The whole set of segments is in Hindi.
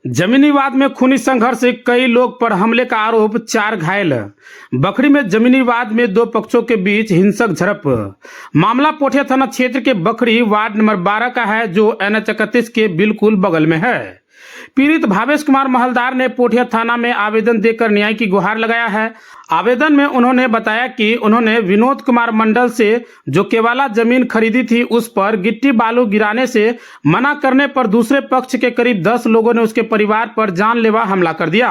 जमीनी विवाद में खूनी संघर्ष से कई लोग पर हमले का आरोप, 4 घायल। बखरी में जमीनी विवाद में 2 पक्षों के बीच हिंसक झड़प। मामला पोठिया थाना क्षेत्र के बखरी वार्ड नंबर 12 का है, जो NH 31 के बिल्कुल बगल में है। पीड़ित भावेश कुमार महलदार ने पोठिया थाना में आवेदन देकर न्याय की गुहार लगाया है। आवेदन में उन्होंने बताया कि उन्होंने विनोद कुमार मंडल से जो केवाला जमीन खरीदी थी, उस पर गिट्टी बालू गिराने से मना करने पर दूसरे पक्ष के करीब 10 लोगों ने उसके परिवार पर जानलेवा हमला कर दिया।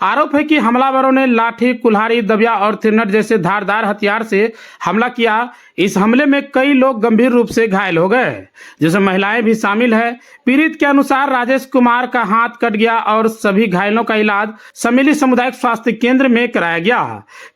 आरोप है कि हमलावरों ने लाठी, कुल्हाड़ी, दबिया और थिरनट जैसे धारदार हथियार से हमला किया। इस हमले में कई लोग गंभीर रूप से घायल हो गए, जिसमें महिलाएं भी शामिल है। पीड़ित के अनुसार राजेश कुमार का हाथ कट गया और सभी घायलों का इलाज समेली सामुदायिक स्वास्थ्य केंद्र में कराया गया।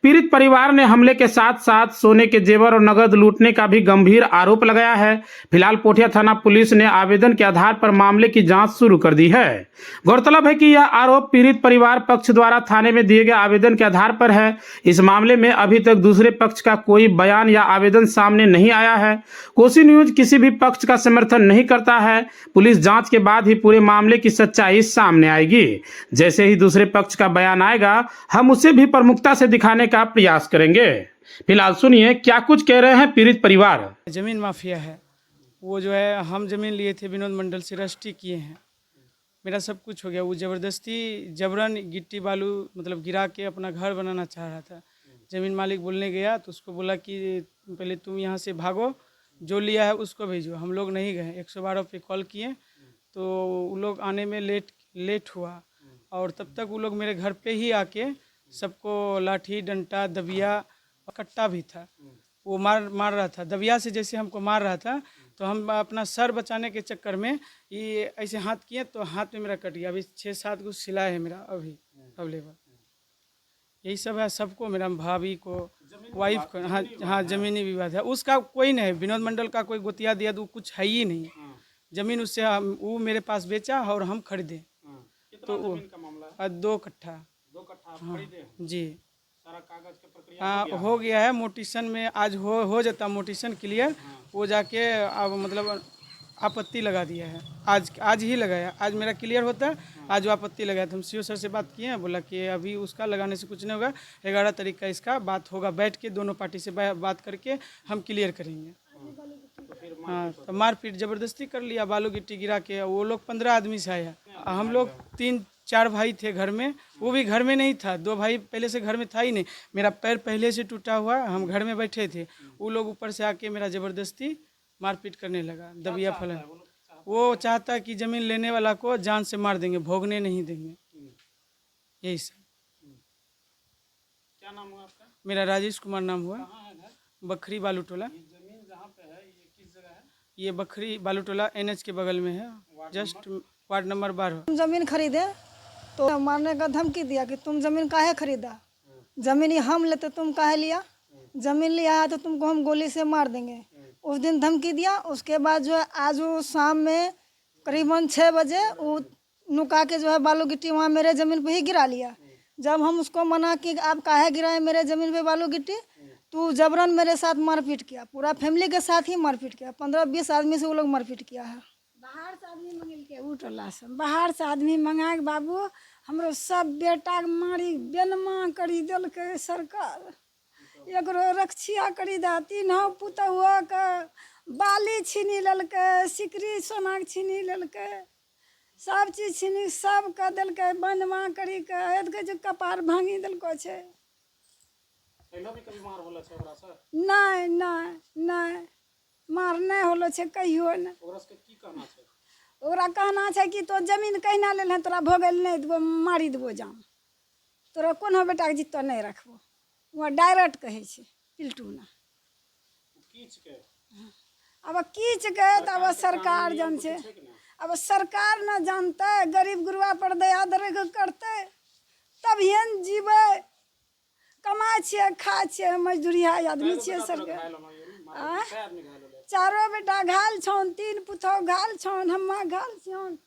पीड़ित परिवार ने हमले के साथ साथ सोने के जेवर और नगद लूटने का भी गंभीर आरोप लगाया है। फिलहाल पोठिया थाना पुलिस ने आवेदन के आधार पर मामले की जांच शुरू कर दी है। गौरतलब है कि यह आरोप पीड़ित परिवार पक्ष द्वारा थाने में दिए गए आवेदन के आधार पर है। इस मामले में अभी तक दूसरे पक्ष का कोई बयान या आवेदन सामने नहीं आया है। कोसी न्यूज किसी भी पक्ष का समर्थन नहीं करता है। पुलिस जांच के बाद ही पूरे मामले की सच्चाई सामने आएगी। जैसे ही दूसरे पक्ष का बयान आएगा, हम उसे भी प्रमुखता से दिखाने का प्रयास करेंगे। फिलहाल सुनिए क्या कुछ कह रहे हैं पीड़ित परिवार। जमीन माफिया है वो, जो है हम जमीन लिए थे, विनोद मंडल से रजिस्ट्री किए हैं। मेरा सब कुछ हो गया। वो ज़बरदस्ती जबरन गिट्टी बालू मतलब गिरा के अपना घर बनाना चाह रहा था। ज़मीन मालिक बोलने गया तो उसको बोला कि पहले तुम यहाँ से भागो, जो लिया है उसको भेजो। हम लोग नहीं गए। 112 पे कॉल किए तो वो लोग आने में लेट हुआ, और तब तक वो लोग मेरे घर पे ही आके सबको लाठी, डंडा, दबिया और कट्टा भी था, वो मार रहा था। दबिया से जैसे हमको मार रहा था तो हम अपना सर बचाने के चक्कर में ये ऐसे हाथ किए तो हाथ में मेरा कट गया। अभी 6-7 कुछ सिलाई है मेरा अभी अवेलेबल। यही सब है। सबको, मेरा भाभी को, वाइफ को। हाँ, ज़मीनी विवाद है। उसका कोई नहीं, विनोद मंडल का कोई गोतिया दिया तो कुछ है ही नहीं। ज़मीन उससे वो मेरे पास बेचा और हम खरीदे। तो वो 2 कट्ठा। हाँ जी, सारा कागज की प्रक्रिया हो गया है। मोटिशन में आज हो जाता मोटिशन क्लियर। वो जाके अब मतलब आपत्ति लगा दिया है। आज ही लगाया। आज मेरा क्लियर होता है, आज वो आपत्ति लगाया। तो हम CO सर से बात किए हैं, बोला कि अभी उसका लगाने से कुछ नहीं होगा। 11 तारीख का इसका बात होगा, बैठ के दोनों पार्टी से बात करके हम क्लियर करेंगे। हाँ, तो मारपीट ज़बरदस्ती कर लिया, बालू गिट्टी गिरा के। वो लोग 15 आदमी से आया। हम लोग 3-4 भाई थे घर में। वो भी घर में नहीं था, 2 भाई पहले से घर में था ही नहीं। मेरा पैर पहले से टूटा हुआ, हम घर में बैठे थे। वो लोग ऊपर से आके मेरा ज़बरदस्ती मारपीट करने लगा, दबिया फलन। वो चाहता कि ज़मीन लेने वाला को जान से मार देंगे, भोगने नहीं देंगे। यही सब। क्या नाम हुआ आपका? मेरा राजेश कुमार नाम हुआ। बखरी बालू टोला। जमीन जहाँ पे है ये किस जगह है? ये बखरी बालू टोला NH के बगल में है, जस्ट वार्ड नंबर 12। जमीन खरीदे तो मारने का धमकी दिया कि तुम जमीन काहे खरीदा, जमीन हम लेते तुम काहे लिया, जमीन लिया है तो तुमको हम गोली से मार देंगे। उस दिन धमकी दिया। उसके बाद जो है आज वो शाम में करीबन 6 बजे वो नुका के जो है बालू गिट्टी वहाँ मेरे ज़मीन पे ही गिरा लिया। जब हम उसको मना कि आप काहे गिराए मेरे ज़मीन पे बालू गिट्टी, तो जबरन मेरे साथ मारपीट किया। पूरा फैमिली के साथ ही मारपीट किया। 15-20 आदमी से वो लोग मारपीट किया है। बाहर से आदमी मंगिल के उ टोला से बाहर से आदमी मंगा के बाबू हमरो सब बेटा के मारी बेनमा करी दिल के सरकार। एकरो रक्षिया करी दा। 3 पुतहुआ के बाली छीनी ललके, सिकरी सोना के छीनी ललके, सब चीज छीनी सब के दिलके, बंदमा करी के एदके जो कपार भांगी दिलको छे। पहले भी कभी मार होला छै ओकरा से? नहीं मार नहीं होलो छे कहियो नहीं। ओकरा से की कहना छै? ओकरा कहना छै कि तो जमीन कहना लेल है, तोरा भोगल नहीं देबो, मारी देबो जाम, तोरा कोनो बेटा के जितो नहीं रखबो। वहाँ डायरेक्ट कहे छे पिल्टू ना कीच के। अब कीच के तो अब सरकार जान छे। अब सरकार ना जानते, गरीब गुरुआ पर दया दरे करते तब हेन जीवे। कमाए छे, खाए छे, मजदूरिया आदमी छे। सरकार 4 बेटा घायल छन, 3 पुतहु घायल छन, हम्मा घायल छन,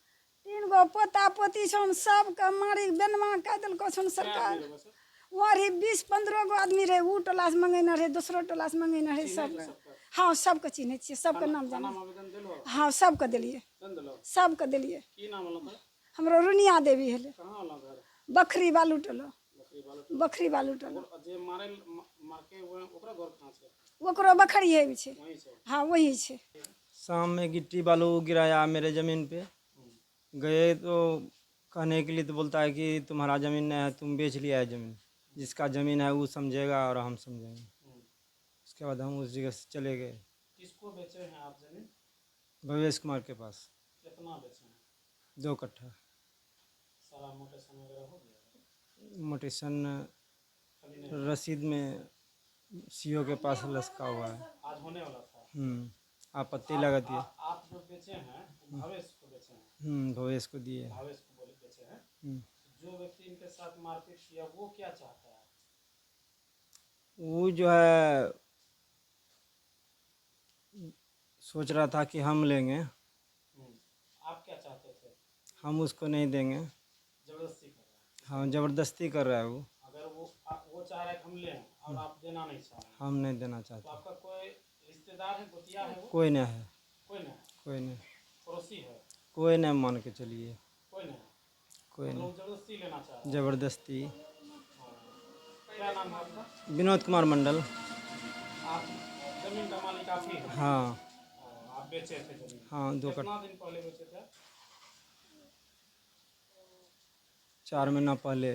3 गो पोता पोती छन, सब के मारी बेनमा कह दिलको छन सरकार। वहाँ रही 20-15 गो आदमी रहे। वो टोला से मंगेना रहे, दूसरो टोला से मंगेना रहे। सब हाँ, सबके चिन्ह छिए, सबके नाम जाने। हाँ, सबके दिलिए, सबके दिलिए। हमरो रुनिया देवी हेले बखरी बालू टोलो बखरी बालू टोलो ओकरो बखरी है भी छे। हाँ वही छे। शाम में गिट्टी बालू गिराया मेरे ज़मीन पे। गए तो कहने के लिए तो बोलता है कि तुम्हारा ज़मीन नहीं है, तुम बेच लिया है ज़मीन। जिसका ज़मीन है वो समझेगा और हम समझेंगे। उसके बाद हम उस जगह से चले गए। किसको बेचे हैं आप जमीन? भवेश कुमार के पास। कितना बेचे हैं? 2 कट्ठा। सारा मोटेशन वगैरह हो गया? मोटेशन रसीद में सीओ के पास लसका हुआ है। आज होने वाला था। आपत्ति लगा दिए। आप जो बेचे हैं भवेश को बेचे हैं? भवेश को दिए। भवेश को बोले बेचे हैं। जो व्यक्ति इनके साथ मारपीट किया वो क्या चाहता है? वो जो है सोच रहा था कि हम लेंगे। आप क्या चाहते थे? हम उसको नहीं देंगे। जबरदस्ती कर रहा है? हाँ ज़बरदस्ती कर रहा है वो। अगर वो चाह रहा है कि हम लें और आप देना नहीं चाह रहे, हम नहीं देना तो चाहते। आपका कोई रिश्तेदार है, गोतिया है? वो कोई नहीं है। कोई नहीं, कोई नहीं। पड़ोसी है? कोई नहीं मान के चलिए। कोई नहीं, कोई नहीं। लोग जबरदस्ती लेना चाह रहे हैं। ज़बरदस्ती। क्या नाम है आपका? विनोद कुमार मंडल। आप जमीन का मालिक आप ही हैं? हाँ आप बेचे थे जमीन? हाँ 2 कितना दिन पहले बेचे थे? 4 महीना पहले।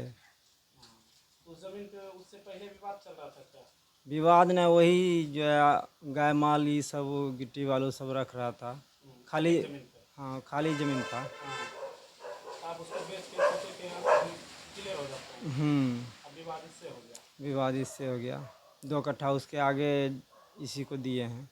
उस जमीन पे उससे पहले विवाद चल रहा था क्या? विवाद ने वही जो है गाय माल ये सब गिट्टी बालू सब रख रहा था। खाली जमीन पे? हाँ खाली ज़मीन था। आप उसको बेच के सोचे कि हम क्लियर हो जाते हैं, अब विवाद इससे हो गया? विवाद इससे हो गया। 2 कट्ठा उसके आगे इसी को दिए हैं।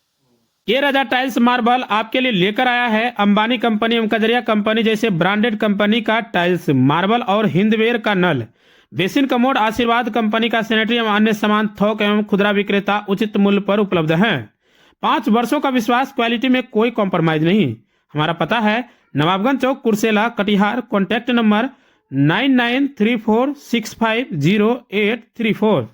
ये राजा टाइल्स मार्बल आपके लिए लेकर आया है अंबानी कंपनी एवं कजरिया कंपनी जैसे ब्रांडेड कंपनी का टाइल्स मार्बल और हिंदवेयर का नल, बेसिन कमोड, आशीर्वाद कंपनी का सैनिटरी एवं अन्य सामान थोक एवं खुदरा विक्रेता उचित मूल्य पर उपलब्ध हैं। 5 वर्षों का विश्वास, क्वालिटी में कोई कॉम्प्रोमाइज नहीं। हमारा पता है नवाबगंज चौक, कुर्सेला, कटिहार। Contact number 9934650834।